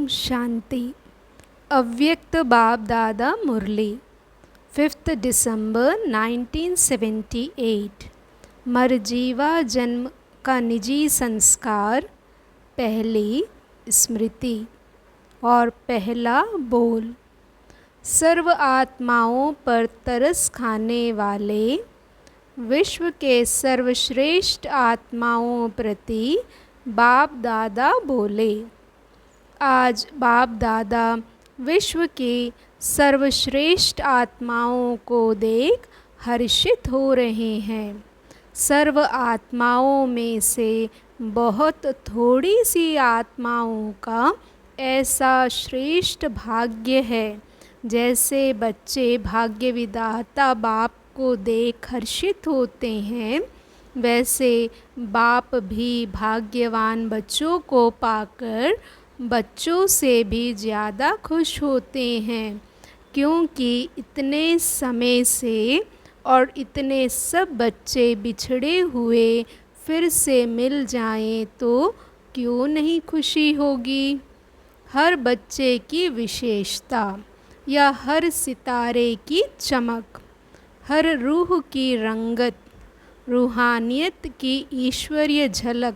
शांति। अव्यक्त बाप दादा मुरली 5 दिसंबर 1978। मरजीवा जन्म का निजी संस्कार, पहली स्मृति और पहला बोल। सर्व आत्माओं पर तरस खाने वाले विश्व के सर्वश्रेष्ठ आत्माओं प्रति बाप दादा बोले। आज बाप दादा विश्व की सर्वश्रेष्ठ आत्माओं को देख हर्षित हो रहे हैं। सर्व आत्माओं में से बहुत थोड़ी सी आत्माओं का ऐसा श्रेष्ठ भाग्य है। जैसे बच्चे भाग्य विधाता बाप को देख हर्षित होते हैं, वैसे बाप भी भाग्यवान बच्चों को पाकर बच्चों से भी ज़्यादा खुश होते हैं, क्योंकि इतने समय से और इतने सब बच्चे बिछड़े हुए फिर से मिल जाएं तो क्यों नहीं खुशी होगी। हर बच्चे की विशेषता या हर सितारे की चमक, हर रूह की रंगत, रूहानियत की ईश्वरीय झलक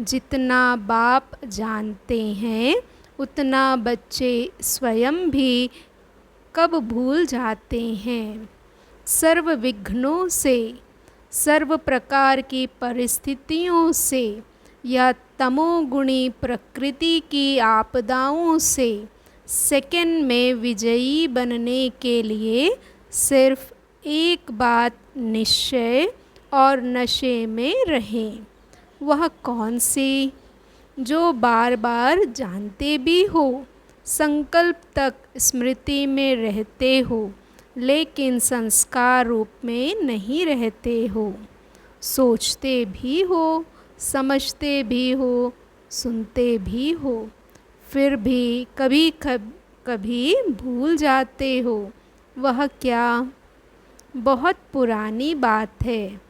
जितना बाप जानते हैं, उतना बच्चे स्वयं भी कब भूल जाते हैं। सर्व विघ्नों से, सर्व प्रकार की परिस्थितियों से या तमोगुणी प्रकृति की आपदाओं से सेकंड में विजयी बनने के लिए सिर्फ एक बात निश्चय और नशे में रहें। वह कौन सी? जो बार बार जानते भी हो, संकल्प तक स्मृति में रहते हो, लेकिन संस्कार रूप में नहीं रहते हो। सोचते भी हो, समझते भी हो, सुनते भी हो, फिर भी कभी कभी भूल जाते हो। वह क्या? बहुत पुरानी बात है।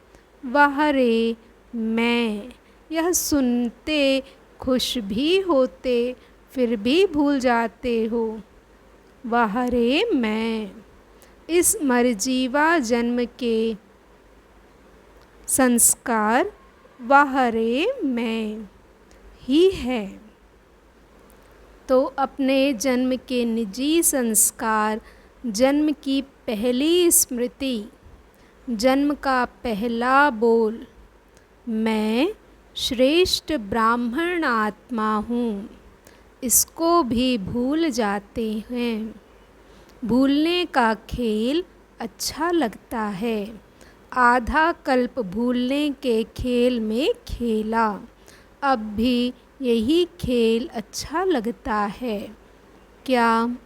वह रे मैं, यह सुनते खुश भी होते फिर भी भूल जाते हो। वह रे मैं, इस मरजीवा जन्म के संस्कार वह रे मैं ही है। तो अपने जन्म के निजी संस्कार, जन्म की पहली स्मृति, जन्म का पहला बोल, मैं श्रेष्ठ ब्राह्मण आत्मा हूँ, इसको भी भूल जाते हैं। भूलने का खेल अच्छा लगता है। आधा कल्प भूलने के खेल में खेला, अब भी यही खेल अच्छा लगता है। क्या?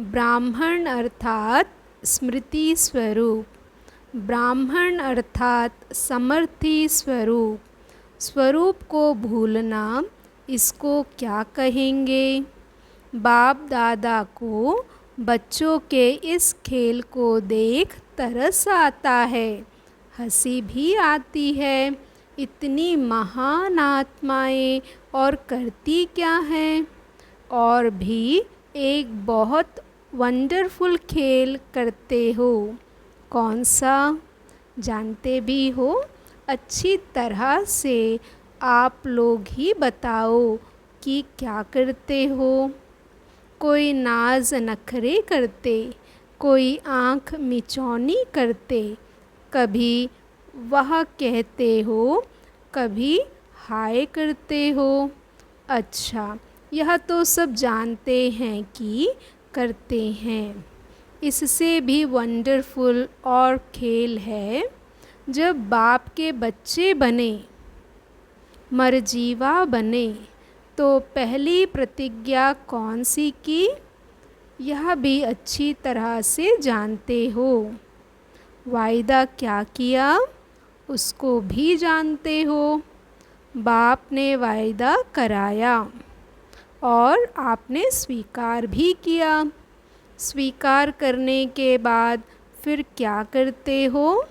ब्राह्मण अर्थात स्मृति स्वरूप, ब्राह्मण अर्थात समर्थी स्वरूप। स्वरूप को भूलना, इसको क्या कहेंगे? बाप दादा को बच्चों के इस खेल को देख तरस आता है, हंसी भी आती है। इतनी महान आत्माएं और करती क्या हैं? और भी एक बहुत वंडरफुल खेल करते हो। कौन सा? जानते भी हो? अच्छी तरह से आप लोग ही बताओ कि क्या करते हो। कोई नाज नखरे करते, कोई आँख मिचौनी करते, कभी वह कहते हो, कभी हाय करते हो। अच्छा, यह तो सब जानते हैं कि करते हैं। इससे भी वंडरफुल और खेल है, जब बाप के बच्चे बने, मरजीवा बने, तो पहली प्रतिज्ञा कौन सी की? यह भी अच्छी तरह से जानते हो। वायदा क्या किया? उसको भी जानते हो। बाप ने वायदा कराया और आपने स्वीकार भी किया। स्वीकार करने के बाद फिर क्या करते हो?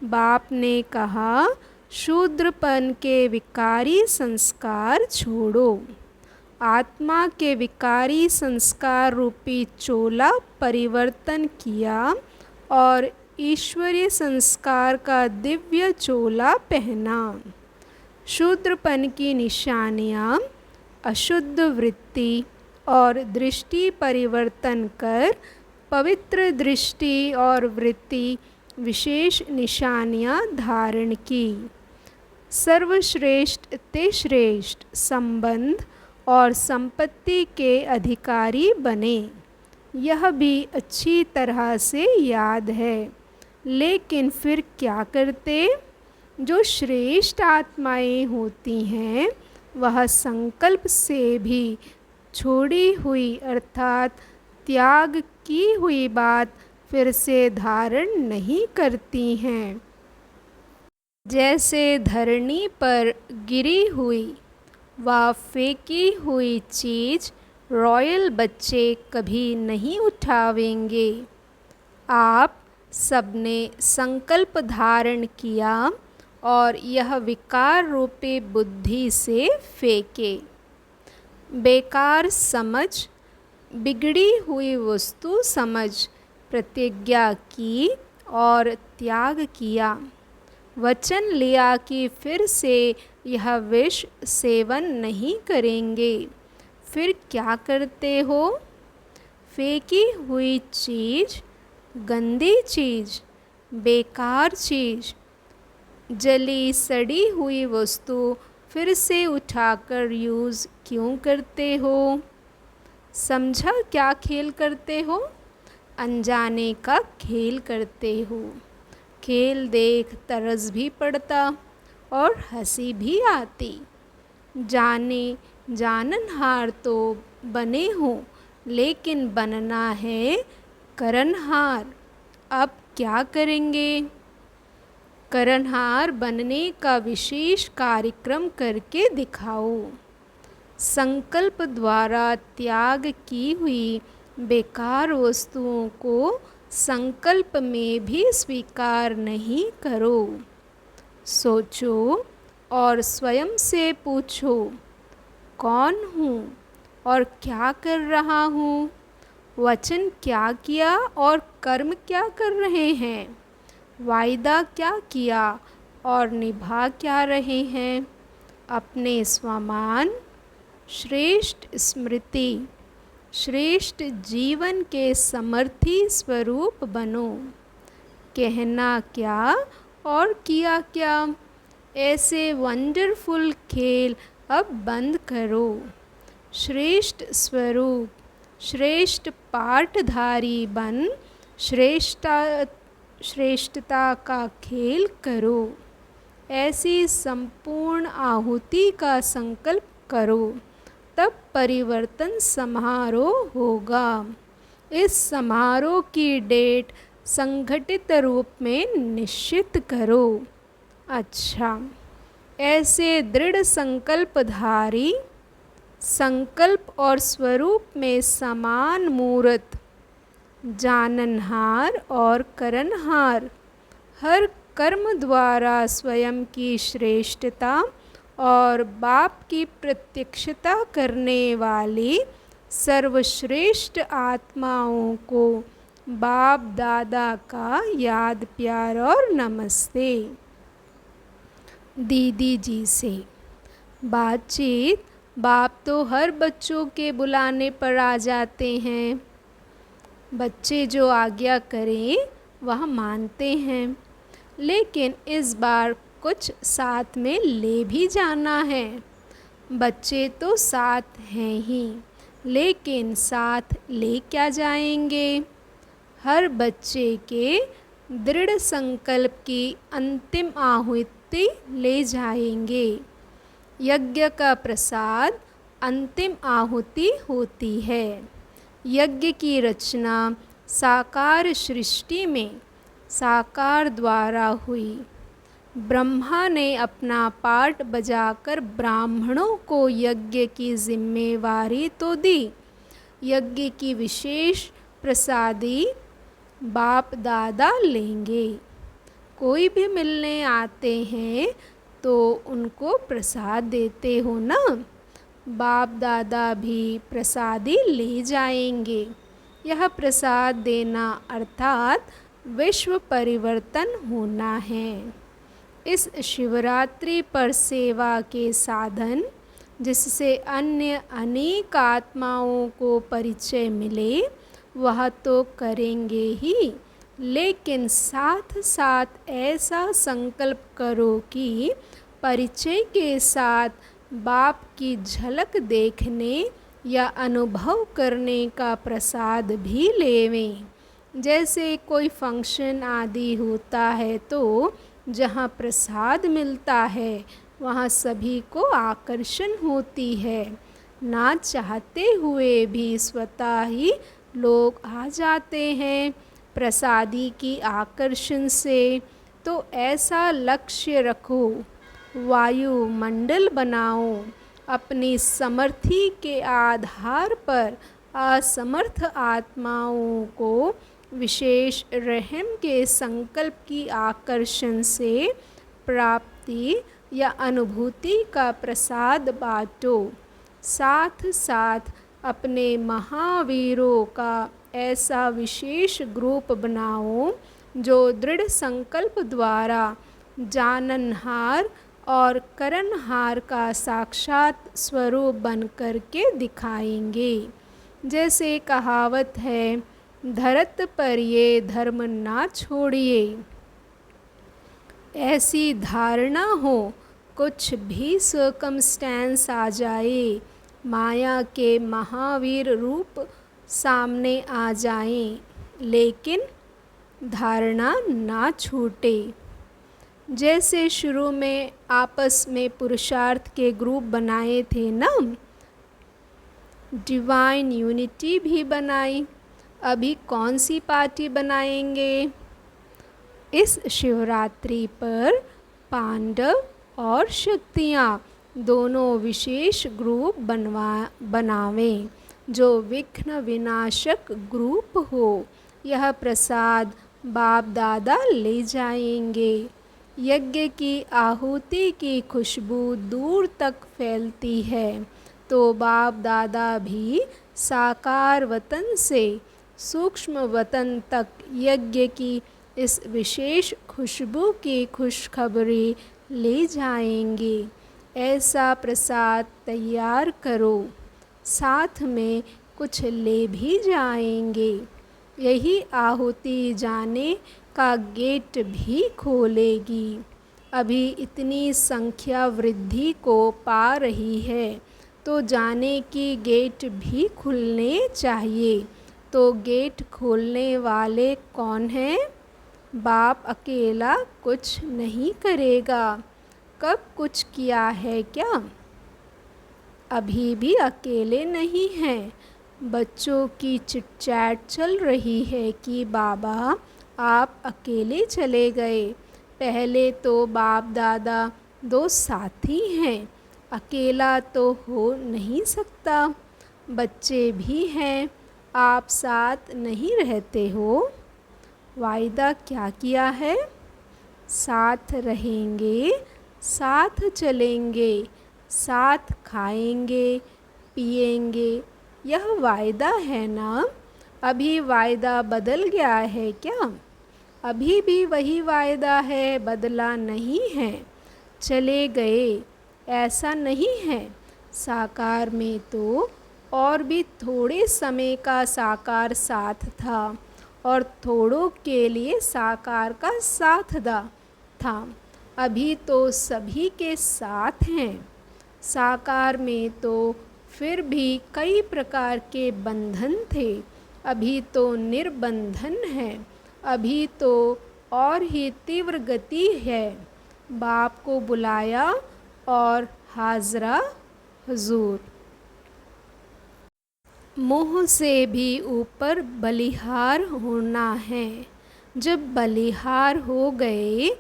बाप ने कहा, शूद्रपन के विकारी संस्कार छोड़ो आत्मा के विकारी संस्कार रूपी चोला परिवर्तन किया और ईश्वरीय संस्कार का दिव्य चोला पहना। शूद्रपन की निशानियाँ अशुद्ध वृत्ति और दृष्टि परिवर्तन कर पवित्र दृष्टि और वृत्ति विशेष निशानियाँ धारण की। सर्वश्रेष्ठ ते श्रेष्ठ संबंध और संपत्ति के अधिकारी बने। यह भी अच्छी तरह से याद है, लेकिन फिर क्या करते? जो श्रेष्ठ आत्माएं होती हैं वह संकल्प से भी छोड़ी हुई अर्थात त्याग की हुई बात फिर से धारण नहीं करती हैं। जैसे धरनी पर गिरी हुई व फेंकी हुई चीज़ रॉयल बच्चे कभी नहीं उठावेंगे। आप सबने संकल्प धारण किया और यह विकार रूपी बुद्धि से फेंके। बेकार समझ, बिगड़ी हुई वस्तु समझ प्रतिज्ञा की और त्याग किया। वचन लिया कि फिर से यह विष सेवन नहीं करेंगे। फिर क्या करते हो? फेंकी हुई चीज़, गंदी चीज़, बेकार चीज़, जली सड़ी हुई वस्तु फिर से उठाकर यूज़ क्यों करते हो? समझा क्या खेल करते हो? अनजाने का खेल करते हो। खेल देख तरस भी पड़ता और हंसी भी आती। जाने जाननहार तो बने हो, लेकिन बनना है करनहार। अब क्या करेंगे? करनहार बनने का विशेष कार्यक्रम करके दिखाओ। संकल्प द्वारा त्याग की हुई बेकार वस्तुओं को संकल्प में भी स्वीकार नहीं करो। सोचो और स्वयं से पूछो, कौन हूँ और क्या कर रहा हूँ? वचन क्या किया और कर्म क्या कर रहे हैं? वायदा क्या किया और निभा क्या रहे हैं? अपने स्वमान, श्रेष्ठ स्मृति, श्रेष्ठ जीवन के समर्थी स्वरूप बनो। कहना क्या और किया क्या, ऐसे वंडरफुल खेल अब बंद करो। श्रेष्ठ स्वरूप, श्रेष्ठ पाठधारी बन श्रेष्ठता का खेल करो। ऐसी संपूर्ण आहुति का संकल्प करो, तब परिवर्तन समारोह होगा। इस समारोह की डेट संगठित रूप में निश्चित करो। अच्छा, ऐसे दृढ़ संकल्पधारी, संकल्प और स्वरूप में समान मूर्त, जाननहार और करनहार, हर कर्म द्वारा स्वयं की श्रेष्ठता और बाप की प्रत्यक्षता करने वाली सर्वश्रेष्ठ आत्माओं को बाप दादा का याद प्यार और नमस्ते। दीदी जी से बातचीत। बाप तो हर बच्चों के बुलाने पर आ जाते हैं। बच्चे जो आज्ञा करें वह मानते हैं, लेकिन इस बार कुछ साथ में ले भी जाना है। बच्चे तो साथ हैं ही, लेकिन साथ ले क्या जाएंगे? हर बच्चे के दृढ़ संकल्प की अंतिम आहुति ले जाएंगे। यज्ञ का प्रसाद अंतिम आहुति होती है। यज्ञ की रचना साकार सृष्टि में साकार द्वारा हुई। ब्रह्मा ने अपना पार्ट बजाकर ब्राह्मणों को यज्ञ की जिम्मेवारी तो दी। यज्ञ की विशेष प्रसादी बाप दादा लेंगे। कोई भी मिलने आते हैं तो उनको प्रसाद देते हो ना। बाप दादा भी प्रसादी ले जाएंगे। यह प्रसाद देना अर्थात विश्व परिवर्तन होना है। इस शिवरात्रि पर सेवा के साधन जिससे अन्य अनेक आत्माओं को परिचय मिले वह तो करेंगे ही, लेकिन साथ साथ ऐसा संकल्प करो कि परिचय के साथ बाप की झलक देखने या अनुभव करने का प्रसाद भी लेवें। जैसे कोई फंक्शन आदि होता है तो जहाँ प्रसाद मिलता है वहाँ सभी को आकर्षण होती है, ना चाहते हुए भी स्वतः ही लोग आ जाते हैं प्रसादी की आकर्षण से। तो ऐसा लक्ष्य रखो, वायुमंडल बनाओ, अपनी समर्थी के आधार पर असमर्थ आत्माओं को विशेष रहम के संकल्प की आकर्षण से प्राप्ति या अनुभूति का प्रसाद बांटो। साथ साथ अपने महावीरों का ऐसा विशेष ग्रुप बनाओ जो दृढ़ संकल्प द्वारा जाननहार और करनहार का साक्षात स्वरूप बन कर के दिखाएंगे। जैसे कहावत है, धरत पर ये धर्म ना छोड़िए। ऐसी धारणा हो कुछ भी सर्कमस्टेंस आ जाए, माया के महावीर रूप सामने आ जाएं, लेकिन धारणा ना छूटे। जैसे शुरू में आपस में पुरुषार्थ के ग्रुप बनाए थे ना, डिवाइन यूनिटी भी बनाई, अभी कौन सी पार्टी बनाएंगे? इस शिवरात्रि पर पांडव और शक्तियाँ दोनों विशेष ग्रुप बनावें जो विघ्न विनाशक ग्रुप हो। यह प्रसाद बाप दादा ले जाएंगे। यज्ञ की आहुति की खुशबू दूर तक फैलती है तो बाप दादा भी साकार वतन से सूक्ष्म वतन तक यज्ञ की इस विशेष खुशबू की खुशखबरी ले जाएंगे। ऐसा प्रसाद तैयार करो, साथ में कुछ ले भी जाएंगे। यही आहुति जाने का गेट भी खोलेगी। अभी इतनी संख्या वृद्धि को पा रही है तो जाने की गेट भी खुलने चाहिए। तो गेट खोलने वाले कौन हैं? बाप अकेला कुछ नहीं करेगा। कब कुछ किया है क्या? अभी भी अकेले नहीं हैं। बच्चों की चिटचैट चल रही है कि बाबा आप अकेले चले गए। पहले तो बाप दादा दो साथी हैं, अकेला तो हो नहीं सकता। बच्चे भी हैं, आप साथ नहीं रहते हो। वायदा क्या किया है? साथ रहेंगे, साथ चलेंगे, साथ खाएंगे पिएंगे, यह वायदा है ना। अभी वायदा बदल गया है क्या? अभी भी वही वायदा है, बदला नहीं है। चले गए ऐसा नहीं है। साकार में तो और भी थोड़े समय का साकार साथ था और थोड़ों के लिए साकार का साथ था। अभी तो सभी के साथ हैं। साकार में तो फिर भी कई प्रकार के बंधन थे, अभी तो निर्बंधन है। अभी तो और ही तीव्र गति है। बाप को बुलाया और हाजरा हुजूर। मोह से भी ऊपर बलिहार होना है। जब बलिहार हो गए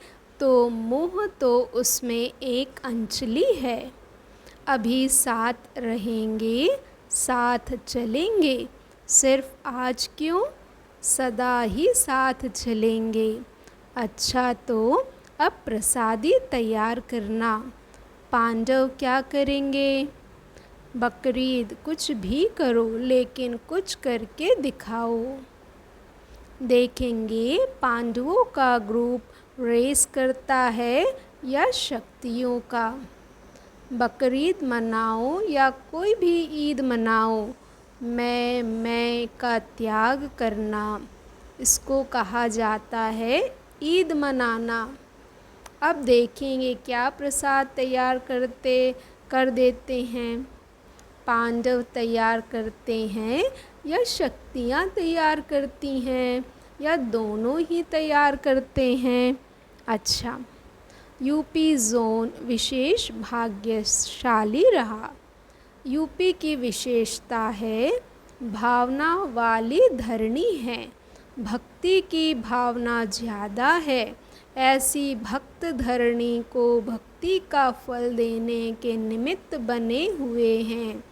तो मोह तो उसमें एक अंचली है। अभी साथ रहेंगे, साथ चलेंगे। सिर्फ आज क्यों, सदा ही साथ चलेंगे। अच्छा तो अब प्रसादी तैयार करना। पांडव क्या करेंगे? बकरीद कुछ भी करो लेकिन कुछ करके दिखाओ। देखेंगे पांडवों का ग्रुप रेस करता है या शक्तियों का। बकरीद मनाओ या कोई भी ईद मनाओ, मैं का त्याग करना, इसको कहा जाता है ईद मनाना। अब देखेंगे क्या प्रसाद तैयार कर देते हैं। पांडव तैयार करते हैं या शक्तियाँ तैयार करती हैं या दोनों ही तैयार करते हैं। अच्छा, यूपी जोन विशेष भाग्यशाली रहा। यूपी की विशेषता है भावना वाली धरणी है, भक्ति की भावना ज़्यादा है। ऐसी भक्त धरणी को भक्ति का फल देने के निमित्त बने हुए हैं।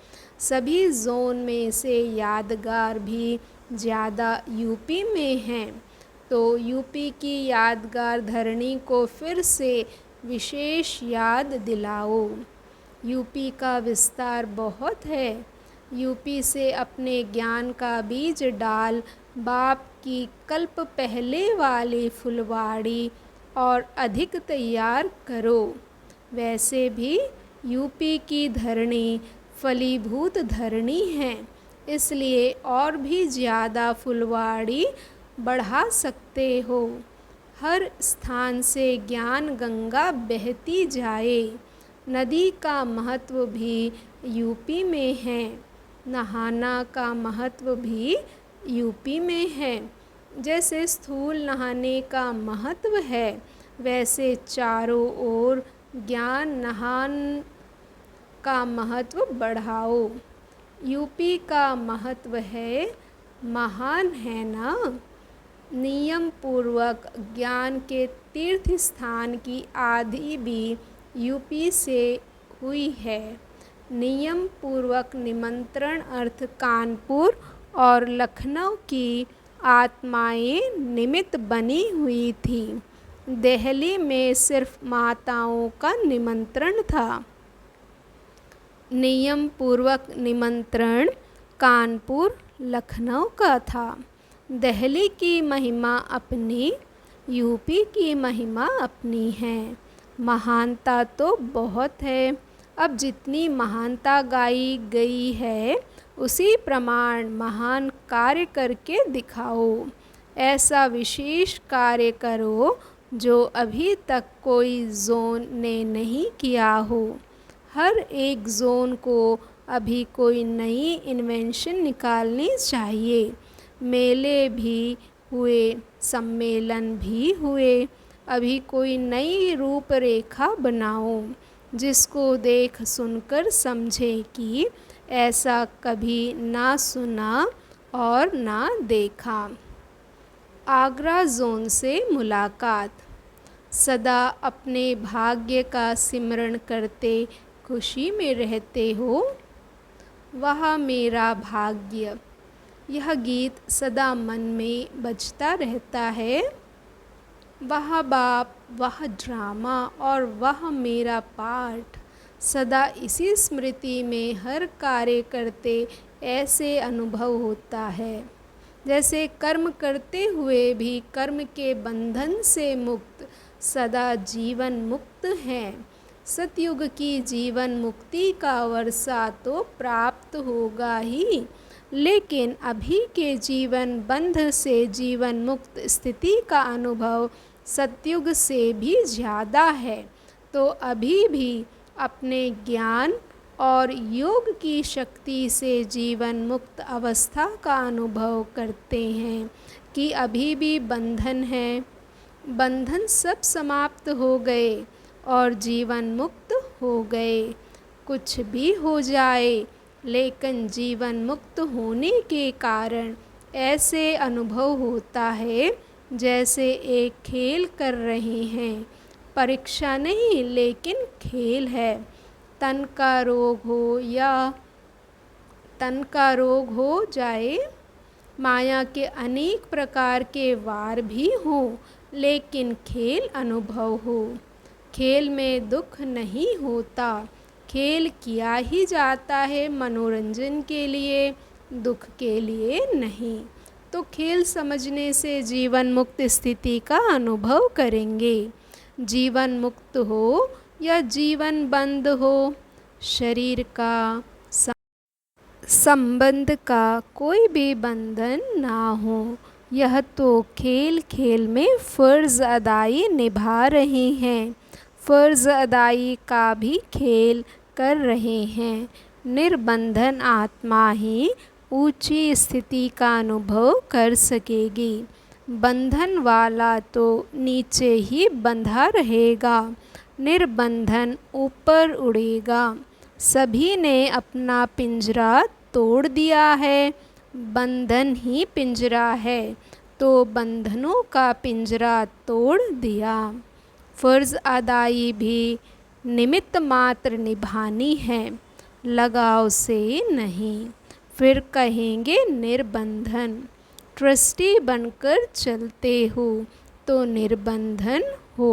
सभी जोन में से यादगार भी ज़्यादा यूपी में हैं। तो यूपी की यादगार धरणी को फिर से विशेष याद दिलाओ। यूपी का विस्तार बहुत है। यूपी से अपने ज्ञान का बीज डाल, बाप की कल्प पहले वाली फुलवाड़ी और अधिक तैयार करो। वैसे भी यूपी की धरणी फलीभूत धरणी है, इसलिए और भी ज़्यादा फुलवाड़ी बढ़ा सकते हो। हर स्थान से ज्ञान गंगा बहती जाए। नदी का महत्व भी यूपी में है, नहाना का महत्व भी यूपी में है। जैसे स्थूल नहाने का महत्व है, वैसे चारों ओर ज्ञान नहान का महत्व बढ़ाओ। यूपी का महत्व है महान, है ना। नियम पूर्वक ज्ञान के तीर्थ स्थान की आदि भी यूपी से हुई है। नियम पूर्वक निमंत्रण अर्थ कानपुर और लखनऊ की आत्माएं निमित्त बनी हुई थी। दिल्ली में सिर्फ माताओं का निमंत्रण था। नियम पूर्वक निमंत्रण कानपुर लखनऊ का था। दिल्ली की महिमा अपनी, यूपी की महिमा अपनी है। महानता तो बहुत है। अब जितनी महानता गाई गई है, उसी प्रमाण महान कार्य करके दिखाओ। ऐसा विशेष कार्य करो जो अभी तक कोई जोन ने नहीं किया हो। हर एक जोन को अभी कोई नई इन्वेंशन निकालनी चाहिए। मेले भी हुए, सम्मेलन भी हुए। अभी कोई नई रूपरेखा बनाओ, जिसको देख सुनकर समझे कि ऐसा कभी ना सुना और ना देखा। आगरा जोन से मुलाकात। सदा अपने भाग्य का सिमरण करते खुशी में रहते हो। वह मेरा भाग्य, यह गीत सदा मन में बजता रहता है। वह बाप, वह ड्रामा और वह मेरा पाठ, सदा इसी स्मृति में हर कार्य करते ऐसे अनुभव होता है जैसे कर्म करते हुए भी कर्म के बंधन से मुक्त, सदा जीवन मुक्त हैं। सतयुग की जीवन मुक्ति का वर्षा तो प्राप्त होगा ही, लेकिन अभी के जीवन बंध से जीवन मुक्त स्थिति का अनुभव सतयुग से भी ज़्यादा है। तो अभी भी अपने ज्ञान और योग की शक्ति से जीवन मुक्त अवस्था का अनुभव करते हैं कि अभी भी बंधन है। बंधन सब समाप्त हो गए और जीवन मुक्त हो गए। कुछ भी हो जाए, लेकिन जीवन मुक्त होने के कारण ऐसे अनुभव होता है जैसे एक खेल कर रहे हैं। परीक्षा नहीं, लेकिन खेल है। तन का रोग हो जाए, माया के अनेक प्रकार के वार भी हों, लेकिन खेल अनुभव हो। खेल में दुख नहीं होता, खेल किया ही जाता है मनोरंजन के लिए, दुख के लिए नहीं। तो खेल समझने से जीवन मुक्त स्थिति का अनुभव करेंगे। जीवन मुक्त हो या जीवन बंद हो, शरीर का संबंध का कोई भी बंधन ना हो। यह तो खेल खेल में फ़र्ज़ अदाई निभा रहे हैं, फ़र्ज़ अदाई का भी खेल कर रहे हैं। निर्बंधन आत्मा ही ऊंची स्थिति का अनुभव कर सकेगी। बंधन वाला तो नीचे ही बंधा रहेगा, निर्बंधन ऊपर उड़ेगा। सभी ने अपना पिंजरा तोड़ दिया है, बंधन ही पिंजरा है, तो बंधनों का पिंजरा तोड़ दिया। फ़र्ज़ अदाई भी निमित्त मात्र निभानी है, लगाव से नहीं। फिर कहेंगे निर्बंधन। ट्रस्टी बनकर चलते हो तो निर्बंधन हो।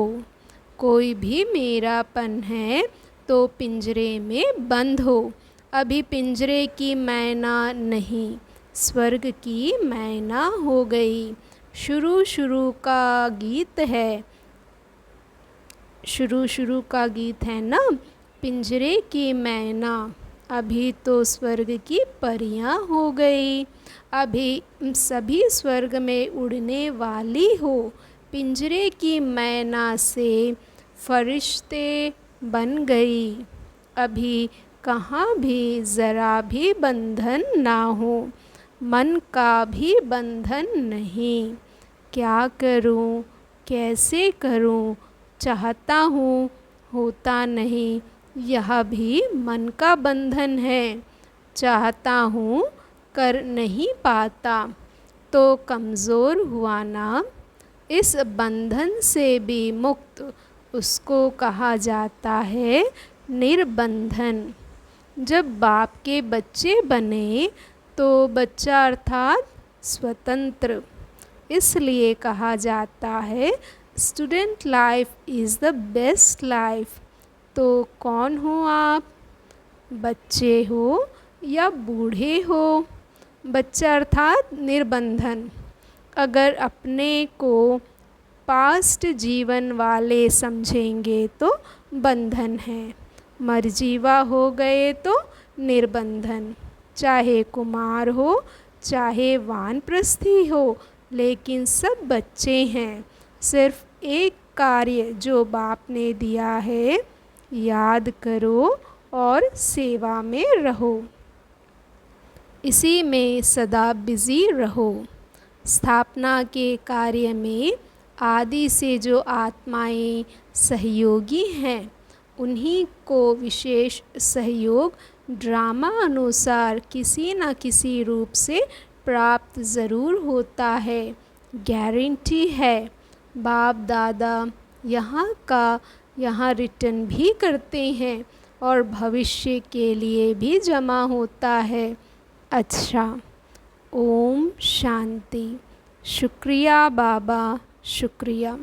कोई भी मेरापन है तो पिंजरे में बंद हो। अभी पिंजरे की मैना नहीं, स्वर्ग की मैना हो गई। शुरू शुरू का गीत है, शुरू का गीत है ना, पिंजरे की मैना। अभी तो स्वर्ग की परियां हो गई। अभी सभी स्वर्ग में उड़ने वाली हो। पिंजरे की मैना से फरिश्ते बन गई। अभी कहाँ भी ज़रा भी बंधन ना हो, मन का भी बंधन नहीं। क्या करूं, कैसे करूं, चाहता हूँ होता नहीं। यह भी मन का बंधन है। चाहता हूँ कर नहीं पाता तो कमज़ोर हुआ ना। इस बंधन से भी मुक्त उसको कहा जाता है निर्बंधन। जब बाप के बच्चे बने तो बच्चा अर्थात स्वतंत्र, इसलिए कहा जाता है student life is the best life. तो कौन हो आप, बच्चे हो या बूढ़े हो? बच्चा अर्थात निर्बंधन। अगर अपने को पास्ट जीवन वाले समझेंगे तो बंधन है, मरजीवा हो गए तो निर्बंधन। चाहे कुमार हो चाहे वानप्रस्थी हो, लेकिन सब बच्चे हैं। सिर्फ एक कार्य जो बाप ने दिया है, याद करो और सेवा में रहो, इसी में सदा बिज़ी रहो। स्थापना के कार्य में आदि से जो आत्माएं सहयोगी हैं, उन्हीं को विशेष सहयोग ड्रामा अनुसार किसी न किसी रूप से प्राप्त ज़रूर होता है, गारंटी है। बाप दादा यहाँ का यहाँ रिटर्न भी करते हैं और भविष्य के लिए भी जमा होता है। अच्छा, ओम शांति। शुक्रिया बाबा, शुक्रिया।